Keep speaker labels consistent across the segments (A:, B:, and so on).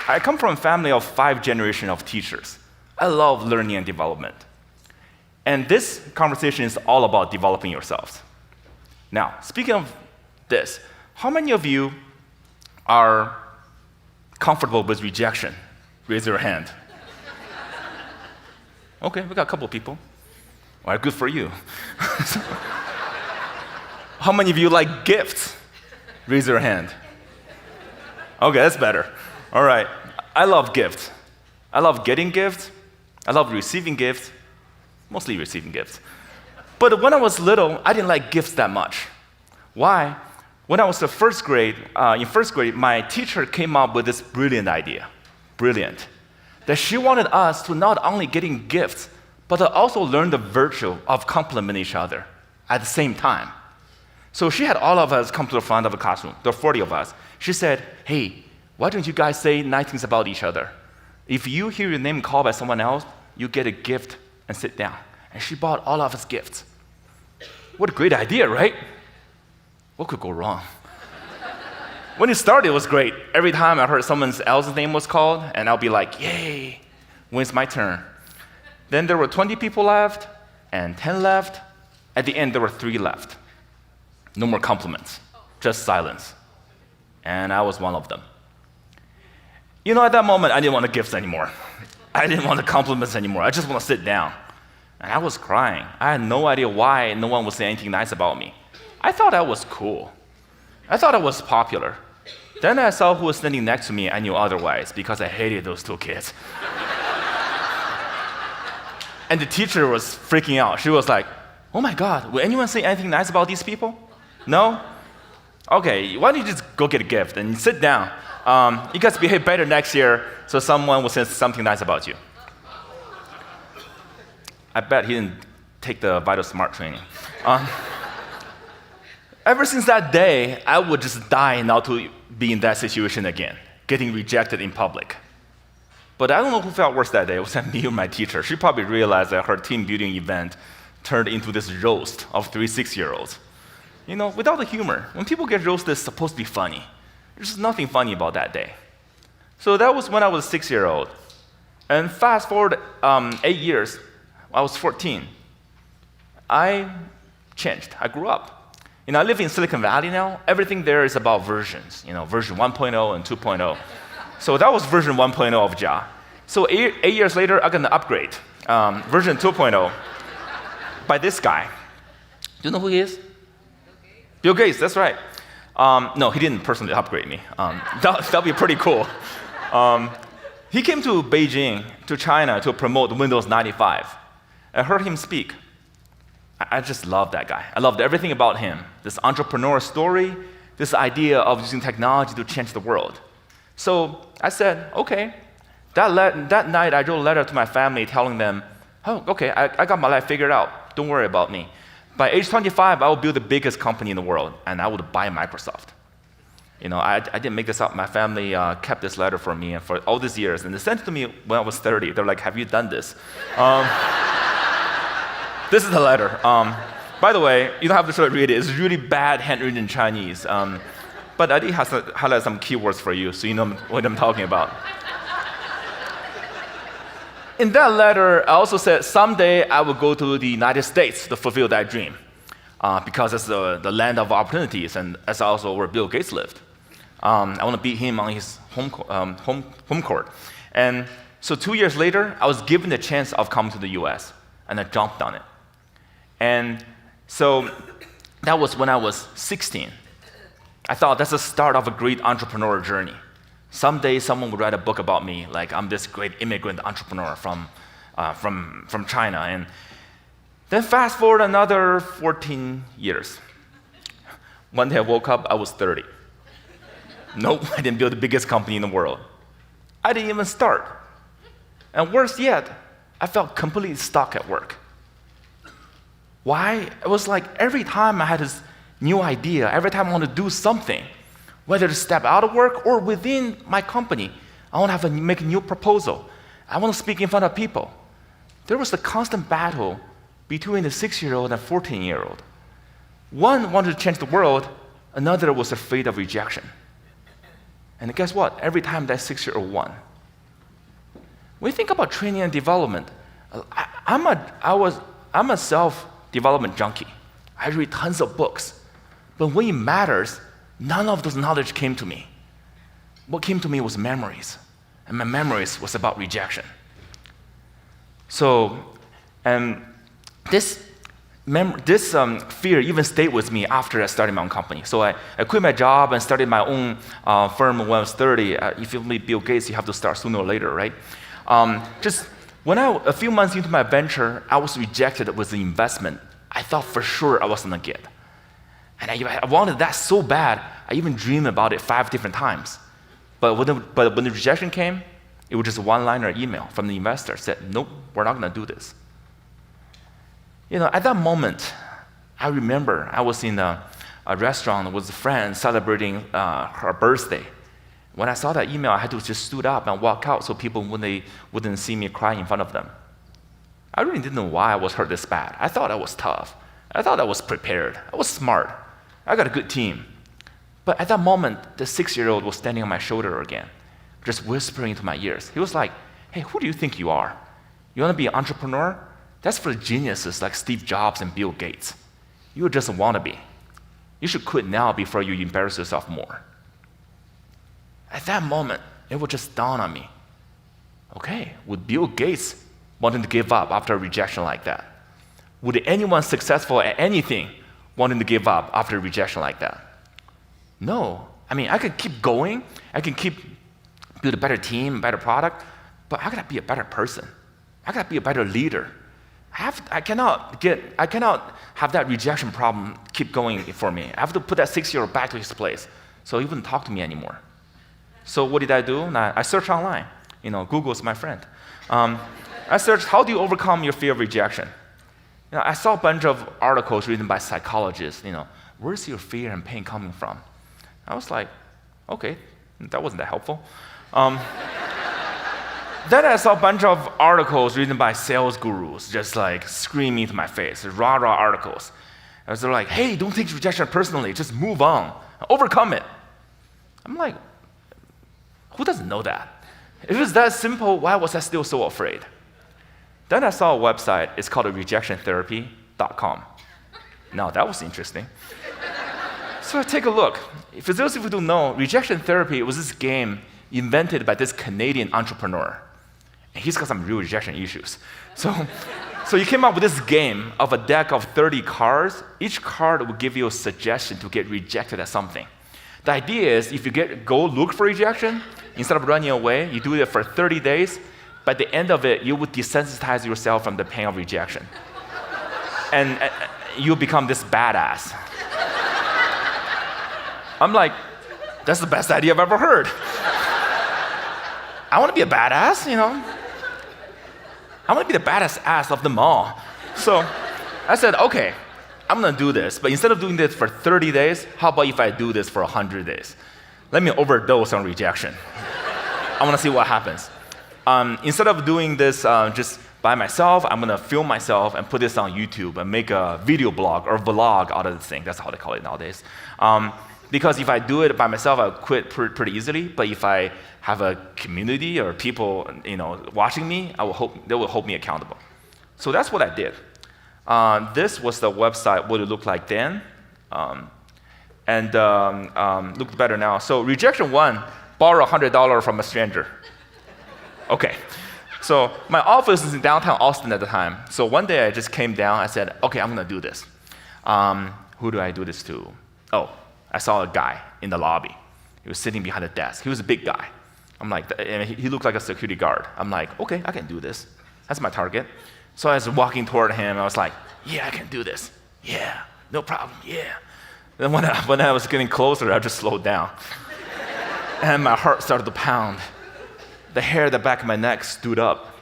A: I come from a family of 5 generations of teachers. I love learning and development. And this conversation is all about developing yourselves. Now, speaking of this, how many of you are comfortable with rejection? Raise your hand. Okay, we got a couple of people. All right, good for you. How many of you like gifts? Raise your hand. Okay, that's better. All right, I love gifts. I love getting gifts. I love receiving gifts, mostly receiving gifts. But when I was little, I didn't like gifts that much. Why? When I was in first grade, my teacher came up with this brilliant idea, that she wanted us to not only getting gifts, but to also learn the virtue of complimenting each other at the same time. So she had all of us come to the front of the classroom, there were 40 of us. She said, hey, why don't you guys say nice things about each other? If you hear your name called by someone else, you get a gift and sit down. And she bought all of us gifts. What a great idea, right? What could go wrong? When it started, it was great. Every time I heard someone else's name was called, and I'll be like, yay, when it's my turn. Then there were 20 people left, and 10 left. At the end, there were 3 left. No more compliments, just silence. And I was one of them. You know, at that moment, I didn't want the gifts anymore. I didn't want the compliments anymore. I just want to sit down. And I was crying. I had no idea why no one would say anything nice about me. I thought I was cool. I thought I was popular. Then I saw who was standing next to me. I knew otherwise because I hated those 2 kids. And the teacher was freaking out. She was like, oh my God, will anyone say anything nice about these people? No? Okay, why don't you just go get a gift and sit down? You guys behave better next year so someone will say something nice about you. I bet he didn't take the Vital Smart training. Ever since that day, I would just die not to be in that situation again, getting rejected in public. But I don't know who felt worse that day. It wasn't me or my teacher. She probably realized that her team building event turned into this roast of 3 6-year-olds. You know, without the humor. When people get roasted, it's supposed to be funny. There's nothing funny about that day. So that was when I was a 6-year-old. And fast forward 8 years, I was 14. I changed. I grew up. You know, I live in Silicon Valley now. Everything there is about versions. You know, version 1.0 and 2.0. So that was version 1.0 of Jia. So 8 years later, I got an upgrade. Version 2.0 by this guy. Do you know who he is? Bill Gates, that's right. No, he didn't personally upgrade me. That'd be pretty cool. He came to Beijing, to China, to promote Windows 95. I heard him speak. I just loved that guy. I loved everything about him. This entrepreneur story, this idea of using technology to change the world. So I said, okay. That night, I wrote a letter to my family telling them, oh, okay, I got my life figured out. Don't worry about me. By age 25, I will build the biggest company in the world, and I would buy Microsoft. You know, I didn't make this up. My family kept this letter for me for all these years, and they sent it to me when I was 30. They're like, have you done this? This is the letter. By the way, you don't have to read it. It's really bad handwritten Chinese. But I did highlight some keywords for you so you know what I'm talking about. In that letter, I also said someday I will go to the United States to fulfill that dream because it's the land of opportunities, and that's also where Bill Gates lived. I want to beat him on his home court. And so 2 years later, I was given the chance of coming to the US, and I jumped on it. And so that was when I was 16. I thought that's the start of a great entrepreneur journey. Someday someone would write a book about me, like I'm this great immigrant entrepreneur from China. And then fast forward another 14 years. One day I woke up, I was 30. Nope, I didn't build the biggest company in the world. I didn't even start. And worse yet, I felt completely stuck at work. Why? It was like every time I had this new idea, every time I wanted to do something, whether to step out of work or within my company, I want to make a new proposal. I want to speak in front of people. There was a constant battle between the 6-year-old and 14-year-old. One wanted to change the world, another was afraid of rejection. And guess what? Every time that 6-year-old won. When you think about training and development, I'm a self-development junkie. I read tons of books. But when it matters, none of those knowledge came to me. What came to me was memories. And my memories was about rejection. So, and this fear even stayed with me after I started my own company. So I quit my job and started my own firm when I was 30. If you meet Bill Gates, you have to start sooner or later, right? A few months into my venture, I was rejected with the investment. I thought for sure I wasn't gonna get. And I wanted that so bad, I even dreamed about it 5 different times. But when the rejection came, it was just a one-liner email from the investor said, nope, we're not gonna do this. At that moment, I remember I was in a restaurant with a friend celebrating her birthday. When I saw that email, I had to just stood up and walk out so people wouldn't see me cry in front of them. I really didn't know why I was hurt this bad. I thought I was tough. I thought I was prepared. I was smart. I got a good team. But at that moment, the 6-year-old was standing on my shoulder again, just whispering into my ears. He was like, hey, who do you think you are? You want to be an entrepreneur? That's for geniuses like Steve Jobs and Bill Gates. You just want to be. You should quit now before you embarrass yourself more. At that moment, it would just dawn on me. Okay, would Bill Gates wanting to give up after a rejection like that? Would anyone successful at anything wanting to give up after a rejection like that? No. I can keep going. I can build a better team, a better product, but I gotta be a better person. I gotta be a better leader. I cannot have that rejection problem keep going for me. I have to put that 6-year-old back to his place so he wouldn't talk to me anymore. So what did I do? I searched online. Google's my friend. I searched, how do you overcome your fear of rejection? I saw a bunch of articles written by psychologists. Where's your fear and pain coming from? I was like, okay, that wasn't that helpful. Then I saw a bunch of articles written by sales gurus, just like screaming into my face, rah-rah articles. And they're like, hey, don't take rejection personally, just move on, overcome it. I'm like, who doesn't know that? If it was that simple, why was I still so afraid? Then I saw a website, it's called rejectiontherapy.com. Now that was interesting. So I take a look. For those of you who don't know, rejection therapy was this game invented by this Canadian entrepreneur. And he's got some real rejection issues. So he came up with this game of a deck of 30 cards. Each card will give you a suggestion to get rejected at something. The idea is if you go look for rejection, instead of running away, you do it for 30 days. By the end of it, you would desensitize yourself from the pain of rejection. And you become this badass. I'm like, that's the best idea I've ever heard. I want to be a badass, I want to be the badass ass of them all. So I said, okay, I'm going to do this. But instead of doing this for 30 days, how about if I do this for 100 days? Let me overdose on rejection. I want to see what happens. Instead of doing this just by myself, I'm going to film myself and put this on YouTube and make a video blog or vlog out of this thing. That's how they call it nowadays. Because if I do it by myself, I'll quit pretty easily. But if I have a community or people, watching me, they will hold me accountable. So that's what I did. This was the website, what it looked like then, and looked better now. So rejection 1, borrow $100 from a stranger. Okay. So my office is in downtown Austin at the time. So one day I just came down. I said, okay, I'm going to do this. Who do I do this to? Oh, I saw a guy in the lobby. He was sitting behind the desk. He was a big guy. I'm like, and he looked like a security guard. I'm like, okay, I can do this. That's my target. So I was walking toward him. I was like, yeah, I can do this. Yeah, no problem. Yeah. Then when I was getting closer, I just slowed down. And my heart started to pound. The hair at the back of my neck stood up.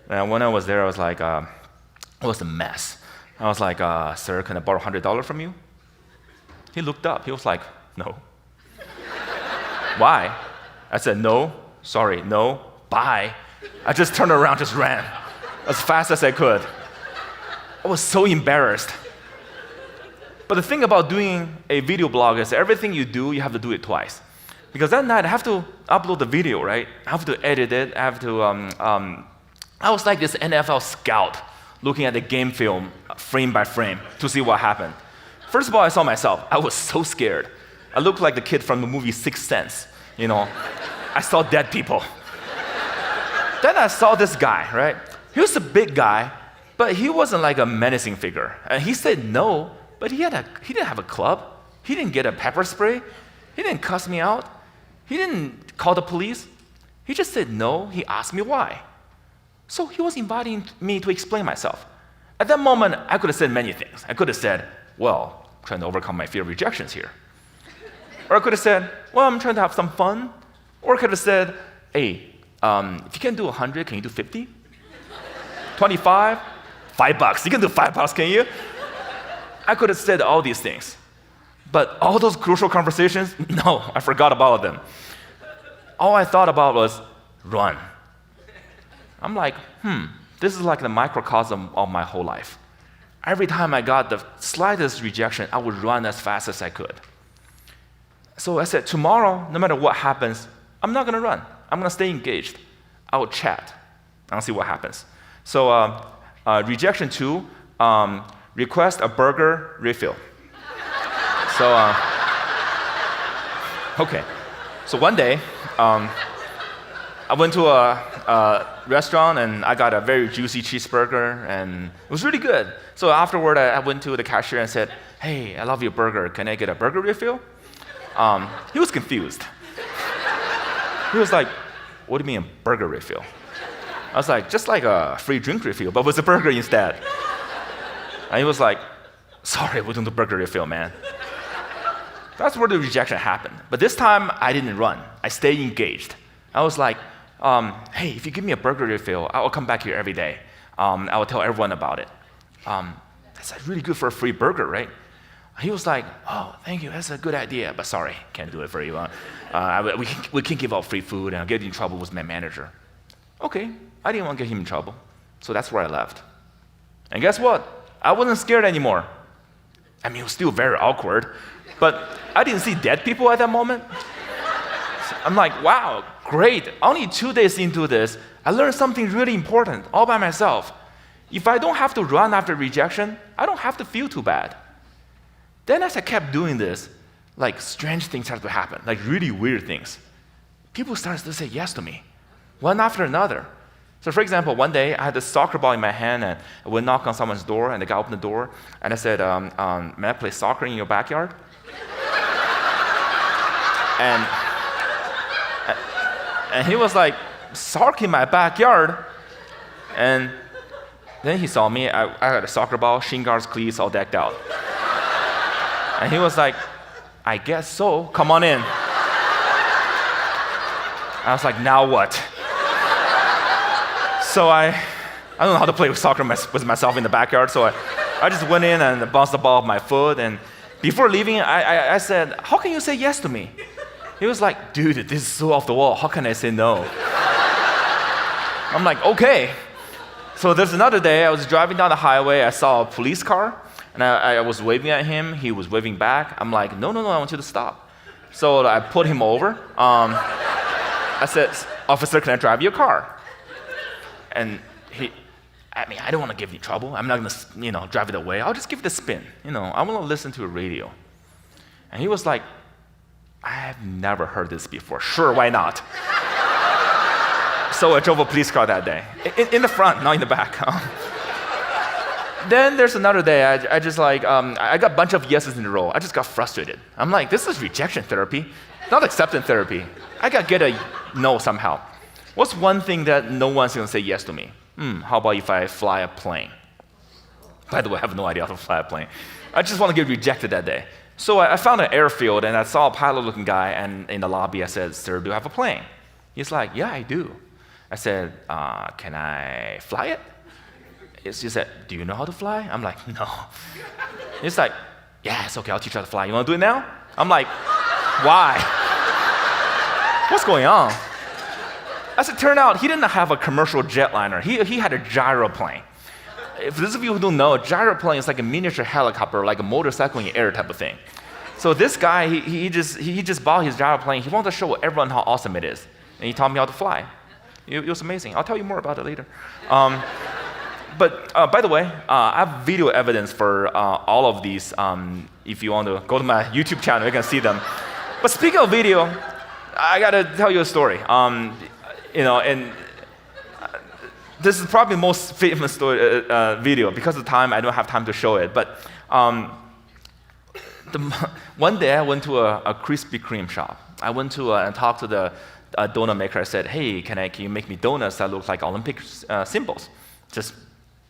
A: And when I was there, I was like, it was a mess. I was like, sir, can I borrow $100 from you? He looked up. He was like, no. Why? I said, no, sorry, no, bye. I just turned around, just ran as fast as I could. I was so embarrassed. But the thing about doing a video blog is everything you do, you have to do it twice. Because that night I have to upload the video, right? I have to edit it. I have to. I was like this NFL scout looking at the game film frame by frame to see what happened. First of all, I saw myself. I was so scared. I looked like the kid from the movie Sixth Sense. I saw dead people. Then I saw this guy, right? He was a big guy, but he wasn't like a menacing figure. And he said no, but he didn't have a club. He didn't get a pepper spray. He didn't cuss me out. He didn't call the police. He just said no. He asked me why. So he was inviting me to explain myself. At that moment, I could have said many things. I could have said, well, I'm trying to overcome my fear of rejections here. Or I could have said, well, I'm trying to have some fun. Or I could have said, hey, if you can do 100, can you do 50? 25? $5. You can do $5, can you? I could have said all these things. But all those crucial conversations, no, I forgot about them. All I thought about was run. I'm like, this is like the microcosm of my whole life. Every time I got the slightest rejection, I would run as fast as I could. So I said, tomorrow, no matter what happens, I'm not going to run. I'm going to stay engaged. I will chat. I'll see what happens. So rejection 2, request a burger refill. So, okay. So one day, I went to a restaurant and I got a very juicy cheeseburger and it was really good. So afterward, I went to the cashier and said, hey, I love your burger. Can I get a burger refill? He was confused. He was like, what do you mean a burger refill? I was like, just like a free drink refill, but with a burger instead. And he was like, sorry, we don't do burger refill, man. That's where the rejection happened. But this time, I didn't run. I stayed engaged. I was like, hey, if you give me a burger refill, I will come back here every day. I will tell everyone about it. That's really good for a free burger, right? He was like, oh, thank you, that's a good idea, but sorry, can't do it for you. We can't give out free food, and I'll get in trouble with my manager. Okay, I didn't want to get him in trouble, so that's where I left. And guess what? I wasn't scared anymore. I mean, it was still very awkward, but I didn't see dead people at that moment. I'm like, wow, great. Only 2 days into this, I learned something really important all by myself. If I don't have to run after rejection, I don't have to feel too bad. Then as I kept doing this, like strange things started to happen, like really weird things. People started to say yes to me, one after another. So for example, one day I had this soccer ball in my hand and I would knock on someone's door and the guy opened the door and I said, may I play soccer in your backyard? And he was like, soccer in my backyard? And then he saw me, I had a soccer ball, shin guards, cleats, all decked out. And he was like, I guess so, come on in. I was like, now what? So I don't know how to play soccer with myself in the backyard, so I just went in and bounced the ball off my foot, and before leaving, I said, how can you say yes to me? He was like, dude, this is so off the wall, how can I say no? I'm like, okay. So there's another day, I was driving down the highway, I saw a police car, and I was waving at him, he was waving back. I'm like, no, I want you to stop. So I put him over. I said, officer, can I drive your car? And I don't want to give you trouble. I'm not going to, drive it away. I'll just give it a spin. I want to listen to a radio. And he was like, I have never heard this before. Sure, why not? So I drove a police car that day. In the front, not in the back. Then there's another day, I just I got a bunch of yeses in a row. I just got frustrated. I'm like, this is rejection therapy, not acceptance therapy. I got to get a no somehow. What's one thing that no one's going to say yes to me? How about if I fly a plane? By the way, I have no idea how to fly a plane. I just want to get rejected that day. So I found an airfield, and I saw a pilot-looking guy, and in the lobby I said, sir, do you have a plane? He's like, yeah, I do. I said, can I fly it? He said, do you know how to fly? I'm like, no. He's like, yeah, it's okay, I'll teach you how to fly. You want to do it now? I'm like, why? What's going on? As it turned out, he didn't have a commercial jetliner. He had a gyroplane. For those of you who don't know, a gyroplane is like a miniature helicopter, like a motorcycle in the air type of thing. So this guy, he just bought his Java plane. He wanted to show everyone how awesome it is. And he taught me how to fly. It was amazing. I'll tell you more about it later. But by the way, I have video evidence for all of these. If you want to go to my YouTube channel, you can see them. But speaking of video, I got to tell you a story. And this is probably the most famous story, video. Because of time, I don't have time to show it. But one day, I went to a Krispy Kreme shop. I went to and talked to the donut maker. I said, "Hey, can you make me donuts that look like Olympic symbols? Just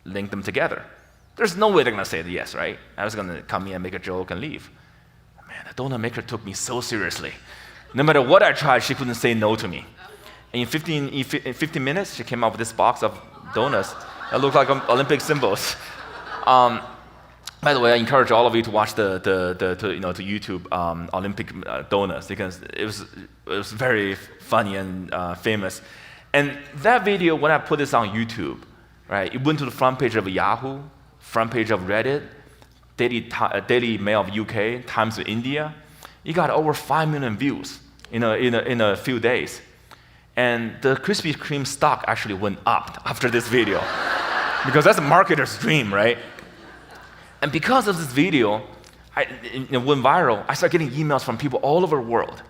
A: link them together." There's no way they're gonna say yes, right? I was gonna come in and make a joke and leave. Man, the donut maker took me so seriously. No matter what I tried, she couldn't say no to me. And in 15 minutes, she came up with this box of donuts that looked like Olympic symbols. By the way, I encourage all of you to watch the YouTube Olympic donuts, because it was very funny and famous. And that video, when I put this on YouTube, right, it went to the front page of Yahoo, front page of Reddit, Daily Mail of UK, Times of India. It got over 5 million views in a few days. And the Krispy Kreme stock actually went up after this video, because that's a marketer's dream, right? And because of this video, it went viral. I started getting emails from people all over the world.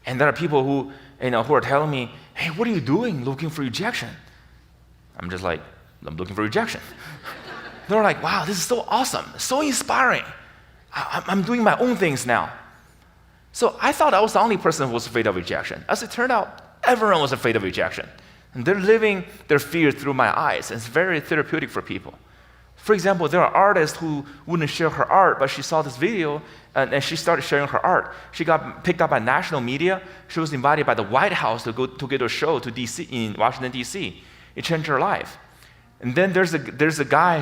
A: And there are people who are telling me, "Hey, what are you doing looking for rejection?" I'm just like, "I'm looking for rejection." They're like, "Wow, this is so awesome, so inspiring. I'm doing my own things now." So I thought I was the only person who was afraid of rejection. As it turned out, everyone was afraid of rejection. And they're living their fear through my eyes. It's very therapeutic for people. For example, there are artists who wouldn't share her art, but she saw this video and she started sharing her art. She got picked up by national media. She was invited by the White House to get a show to DC, in Washington, D.C. It changed her life. And then there's a guy,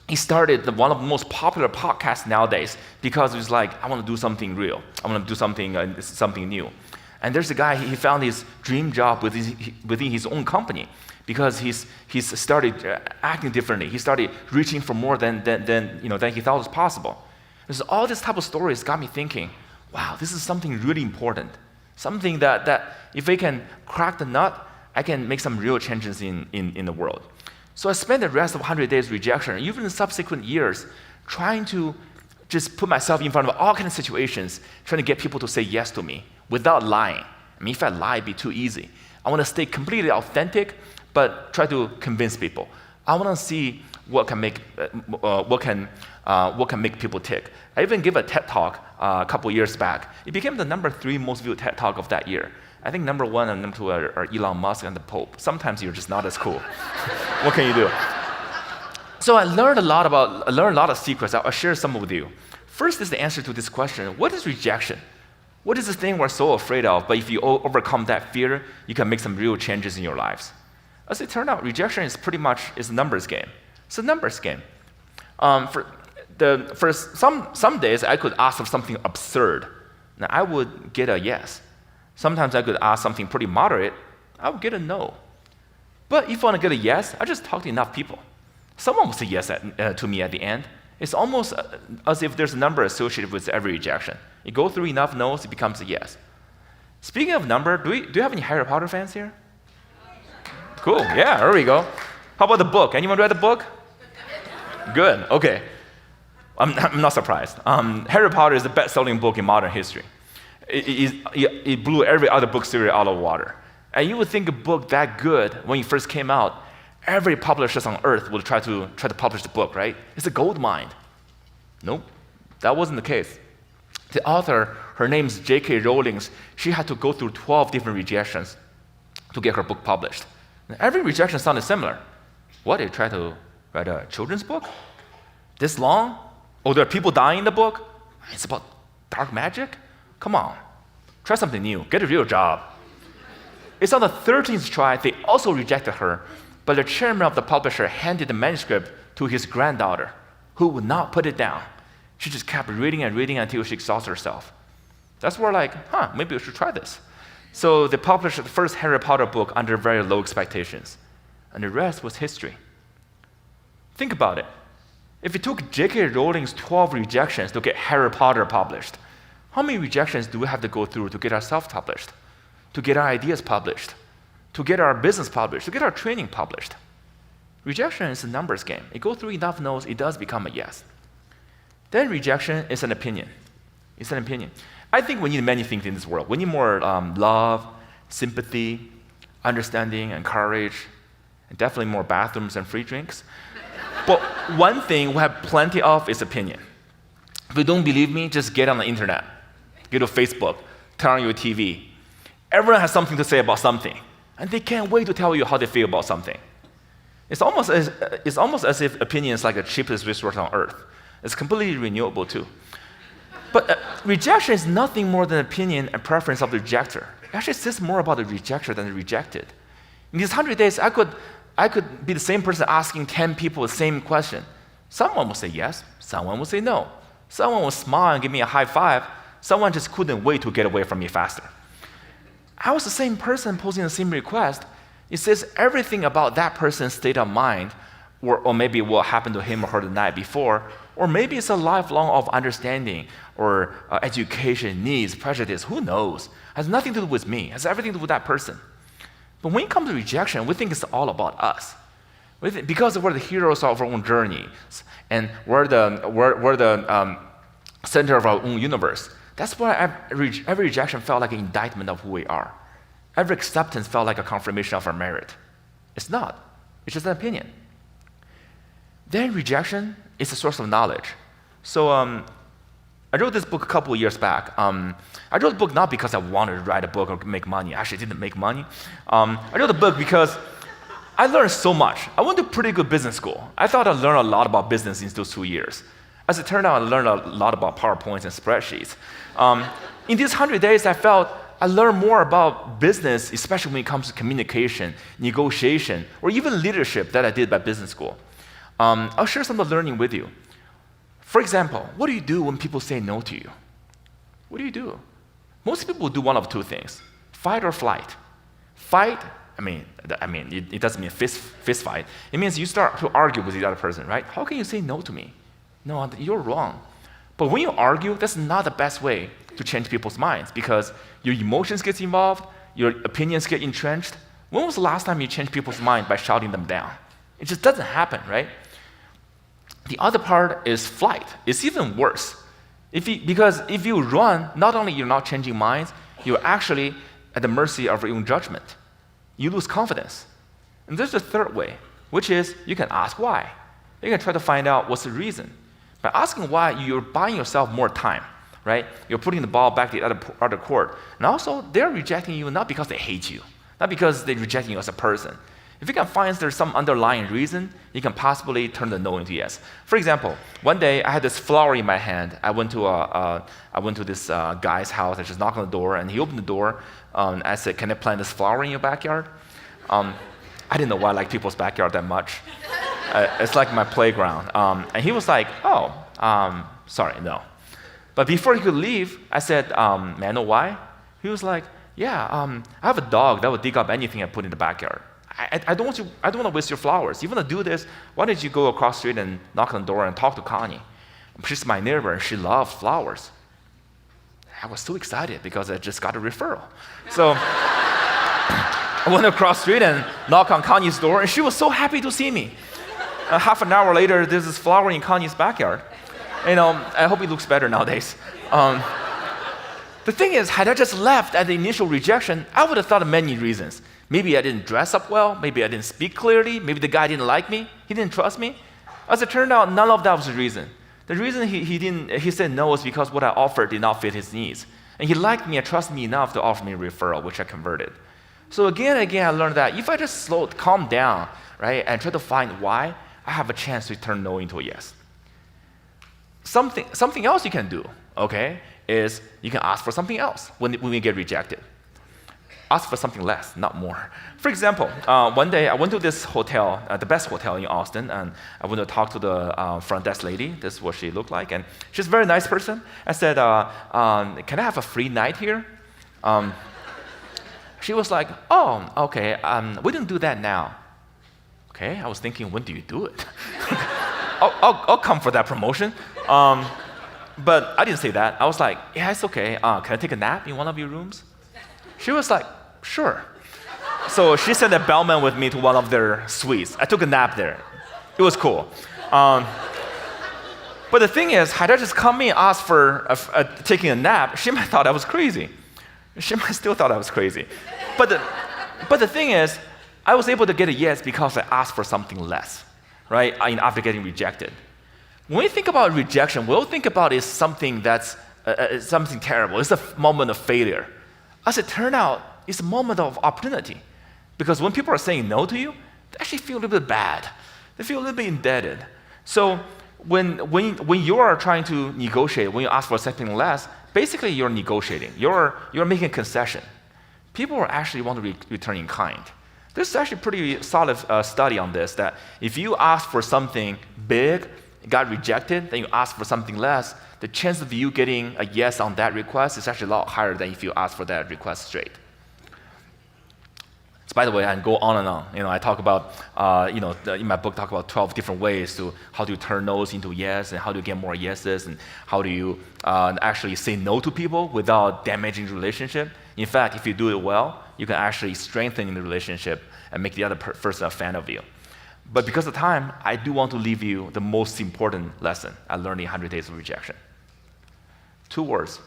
A: he started one of the most popular podcasts nowadays, because he was like, "I want to do something real. I want to do something new." And there's a guy, he found his dream job within his own company, because he's started acting differently. He started reaching for more than he thought was possible. And so all this type of stories got me thinking, wow, this is something really important. Something that if I can crack the nut, I can make some real changes in the world. So I spent the rest of 100 days rejection, even in subsequent years, trying to just put myself in front of all kinds of situations, trying to get people to say yes to me without lying. I mean, if I lie, it'd be too easy. I want to stay completely authentic, but try to convince people. I want to see what can make people tick. I even gave a TED talk a couple years back. It became the #3 most viewed TED talk of that year. I think #1 and #2 are Elon Musk and the Pope. Sometimes you're just not as cool. What can you do? So I learned a lot of secrets. I'll share some with you. First is the answer to this question: what is rejection? What is the thing we're so afraid of? But if you overcome that fear, you can make some real changes in your lives. As it turned out, rejection is pretty much a numbers game. It's a numbers game. For some days, I could ask for something absurd. Now, I would get a yes. Sometimes I could ask something pretty moderate. I would get a no. But if I want to get a yes, I just talk to enough people. Someone will say yes to me at the end. It's almost as if there's a number associated with every rejection. You go through enough no's, it becomes a yes. Speaking of number, do you have any Harry Potter fans here? Cool, yeah, there we go. How about the book? Anyone read the book? Good, okay. I'm not surprised. Harry Potter is the best-selling book in modern history. It blew every other book series out of the water. And you would think a book that good, when it first came out, every publisher on earth would try to publish the book, right? It's a gold mine. Nope, that wasn't the case. The author, her name's J.K. Rowling, she had to go through 12 different rejections to get her book published. And every rejection sounded similar. What, they tried to write a children's book? This long? Oh, there are people dying in the book? It's about dark magic? Come on, try something new, get a real job. It's on the 13th try, they also rejected her, but the chairman of the publisher handed the manuscript to his granddaughter, who would not put it down. She just kept reading and reading until she exhausted herself. That's where maybe we should try this. So they published the first Harry Potter book under very low expectations, and the rest was history. Think about it. If it took J.K. Rowling's 12 rejections to get Harry Potter published, how many rejections do we have to go through to get ourselves published, to get our ideas published, to get our business published, to get our training published? Rejection is a numbers game. It goes through enough no's, it does become a yes. Then rejection is an opinion. It's an opinion. I think we need many things in this world. We need more love, sympathy, understanding, and courage, and definitely more bathrooms and free drinks. But one thing we have plenty of is opinion. If you don't believe me, just get on the internet. Go to Facebook, turn on your TV. Everyone has something to say about something, and they can't wait to tell you how they feel about something. It's almost as if opinion is like the cheapest resource on earth. It's completely renewable too. But rejection is nothing more than opinion and preference of the rejecter. It actually says more about the rejecter than the rejected. In these 100 days, I could be the same person asking 10 people the same question. Someone will say yes, someone will say no. Someone will smile and give me a high five. Someone just couldn't wait to get away from me faster. I was the same person posing the same request. It says everything about that person's state of mind, or maybe what happened to him or her the night before, or maybe it's a lifelong of understanding or education, needs, prejudice, who knows? It has nothing to do with me. It has everything to do with that person. But when it comes to rejection, we think it's all about us. Because we're the heroes of our own journey, and we're the center of our own universe. That's why every rejection felt like an indictment of who we are. Every acceptance felt like a confirmation of our merit. It's not. It's just an opinion. Then rejection is a source of knowledge. So I wrote this book a couple of years back. I wrote the book not because I wanted to write a book or make money. I actually didn't make money. I wrote the book because I learned so much. I went to pretty good business school. I thought I'd learn a lot about business in those 2 years. As it turned out, I learned a lot about PowerPoints and spreadsheets. In these 100 days, I felt I learned more about business, especially when it comes to communication, negotiation, or even leadership that I did by business school. I'll share some of the learning with you. For example, what do you do when people say no to you? What do you do? Most people do one of two things: fight or flight. Fight, it doesn't mean fist fight. It means you start to argue with the other person, right? How can you say no to me? No, you're wrong. But when you argue, that's not the best way to change people's minds, because your emotions get involved, your opinions get entrenched. When was the last time you changed people's mind by shouting them down? It just doesn't happen, right? The other part is flight. It's even worse. Because if you run, not only you're not changing minds, you're actually at the mercy of your own judgment. You lose confidence. And there's a third way, which is you can ask why. You can try to find out what's the reason. By asking why, you're buying yourself more time, right? You're putting the ball back to the other court. And also, they're rejecting you not because they hate you, not because they're rejecting you as a person. If you can find there's some underlying reason, you can possibly turn the no into yes. For example, one day I had this flower in my hand. I went to this guy's house. I just knocked on the door, and he opened the door. I said, "Can I plant this flower in your backyard?" I didn't know why I like people's backyard that much. It's like my playground. And he was like, "Oh, sorry, no." But before he could leave, I said, "May I know why?" He was like, "Yeah, I have a dog that would dig up anything I put in the backyard. I don't want to waste your flowers. You want to do this? Why don't you go across the street and knock on the door and talk to Connie? She's my neighbor and she loves flowers." I was so excited because I just got a referral. So I went across the street and knocked on Connie's door, and she was so happy to see me. Half an hour later, there's this flower in Connie's backyard. I hope it looks better nowadays. The thing is, had I just left at the initial rejection, I would have thought of many reasons. Maybe I didn't dress up well, maybe I didn't speak clearly, maybe the guy didn't like me, he didn't trust me. As it turned out, none of that was the reason. The reason he said no was because what I offered did not fit his needs. And he liked me and trusted me enough to offer me a referral, which I converted. So again and again, I learned that if I just calm down, right, and try to find why, I have a chance to turn no into a yes. Something else you can do, okay, is you can ask for something else when we get rejected. Ask for something less, not more. For example, one day I went to this hotel, the best hotel in Austin, and I went to talk to the front desk lady. This is what she looked like, and she's a very nice person. I said, "Can I have a free night here?" She was like, "Oh, okay, we don't do that now." Okay, I was thinking, when do you do it? I'll come for that promotion. But I didn't say that. I was like, yeah, it's okay. Can I take a nap in one of your rooms? She was like, sure. So she sent a bellman with me to one of their suites. I took a nap there. It was cool. But the thing is, had I just come in and asked for taking a nap, she might have thought I was crazy. She might still thought I was crazy. But the thing is, I was able to get a yes because I asked for something less, right? After getting rejected. When we think about rejection, we'll think about it as something that's something terrible. It's a moment of failure. As it turned out, it's a moment of opportunity. Because when people are saying no to you, they actually feel a little bit bad. They feel a little bit indebted. So when you are trying to negotiate, when you ask for something less, basically you're negotiating. You're making a concession. People actually want to return in kind. There's actually a pretty solid study on this, that if you ask for something big, got rejected, then you ask for something less, the chance of you getting a yes on that request is actually a lot higher than if you ask for that request straight. So by the way, I can go on and on. I talk about, in my book, talk about 12 different ways to how to turn no's into yes, and how to get more yeses, and how do you actually say no to people without damaging the relationship. In fact, if you do it well, you can actually strengthen the relationship and make the other person a fan of you. But because of time, I do want to leave you the most important lesson I learned in 100 Days of Rejection. 2 words,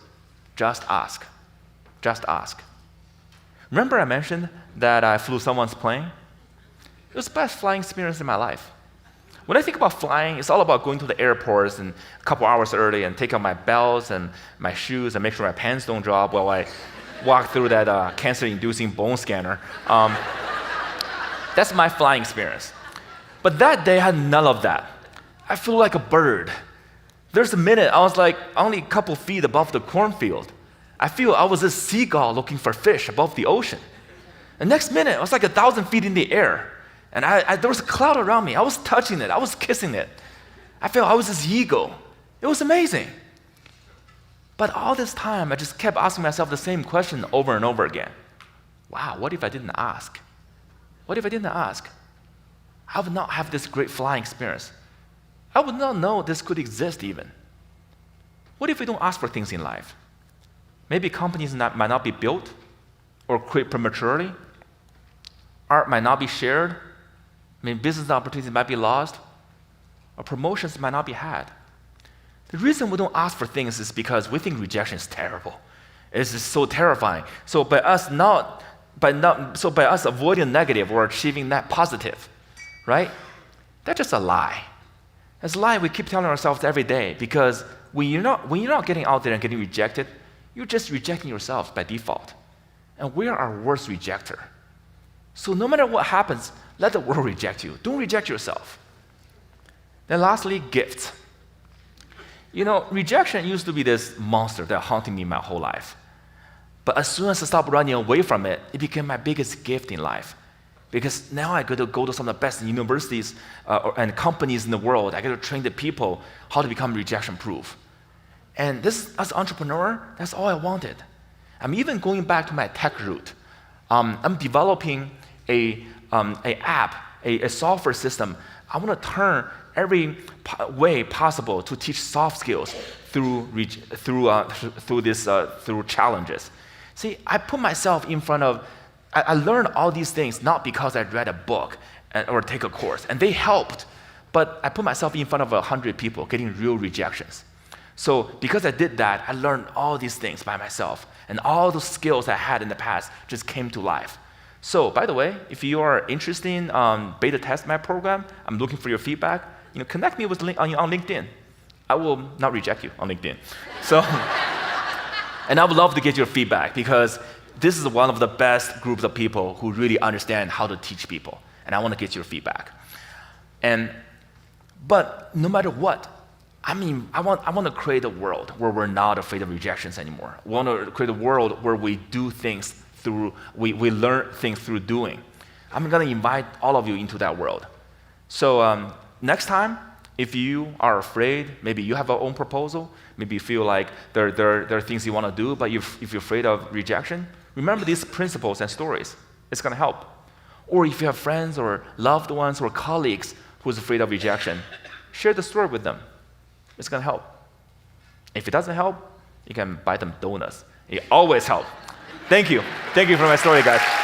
A: just ask. Just ask. Remember I mentioned that I flew someone's plane? It was the best flying experience in my life. When I think about flying, it's all about going to the airports and a couple hours early and take out my belts and my shoes and make sure my pants don't drop while I walk through that cancer-inducing bone scanner. That's my flying experience. But that day I had none of that. I flew like a bird. There's a minute I was like only a couple feet above the cornfield. I feel I was a seagull looking for fish above the ocean. The next minute I was like 1,000 feet in the air. And there was a cloud around me. I was touching it. I was kissing it. I felt I was this eagle. It was amazing. But all this time I just kept asking myself the same question over and over again. Wow, what if I didn't ask? What if I didn't ask? I would not have this great flying experience. I would not know this could exist even. What if we don't ask for things in life? Maybe companies might not be built or quit prematurely. Art might not be shared. Maybe business opportunities might be lost. Or promotions might not be had. The reason we don't ask for things is because we think rejection is terrible. It's just so terrifying. So by us avoiding negative or achieving that positive, right? That's just a lie. It's a lie we keep telling ourselves every day, because when you're not getting out there and getting rejected, you're just rejecting yourself by default. And we're our worst rejecter. So no matter what happens, let the world reject you. Don't reject yourself. Then lastly, gifts. Rejection used to be this monster that haunted me my whole life. But as soon as I stopped running away from it, it became my biggest gift in life. Because now I get to go to some of the best universities and companies in the world. I get to train the people how to become rejection-proof. And this, as an entrepreneur, that's all I wanted. I'm even going back to my tech route. I'm developing a software system. I want to turn every way possible to teach soft skills through challenges. See, I put myself in front of. I learned all these things not because I read a book or take a course, and they helped. But I put myself in front of 100 people getting real rejections. So because I did that, I learned all these things by myself, and all those skills I had in the past just came to life. So by the way, if you are interested in beta test my program, I'm looking for your feedback. Connect me with on LinkedIn. I will not reject you on LinkedIn. So, and I would love to get your feedback, because this is one of the best groups of people who really understand how to teach people, and I want to get your feedback. But no matter what, I want to create a world where we're not afraid of rejections anymore. I want to create a world where we do things we learn things through doing. I'm going to invite all of you into that world. So next time, if you are afraid, maybe you have your own proposal, maybe you feel like there are things you want to do, but if you're afraid of rejection, remember these principles and stories. It's going to help. Or if you have friends or loved ones or colleagues who's afraid of rejection, share the story with them. It's going to help. If it doesn't help, you can buy them donuts. It always helps. Thank you. Thank you for my story, guys.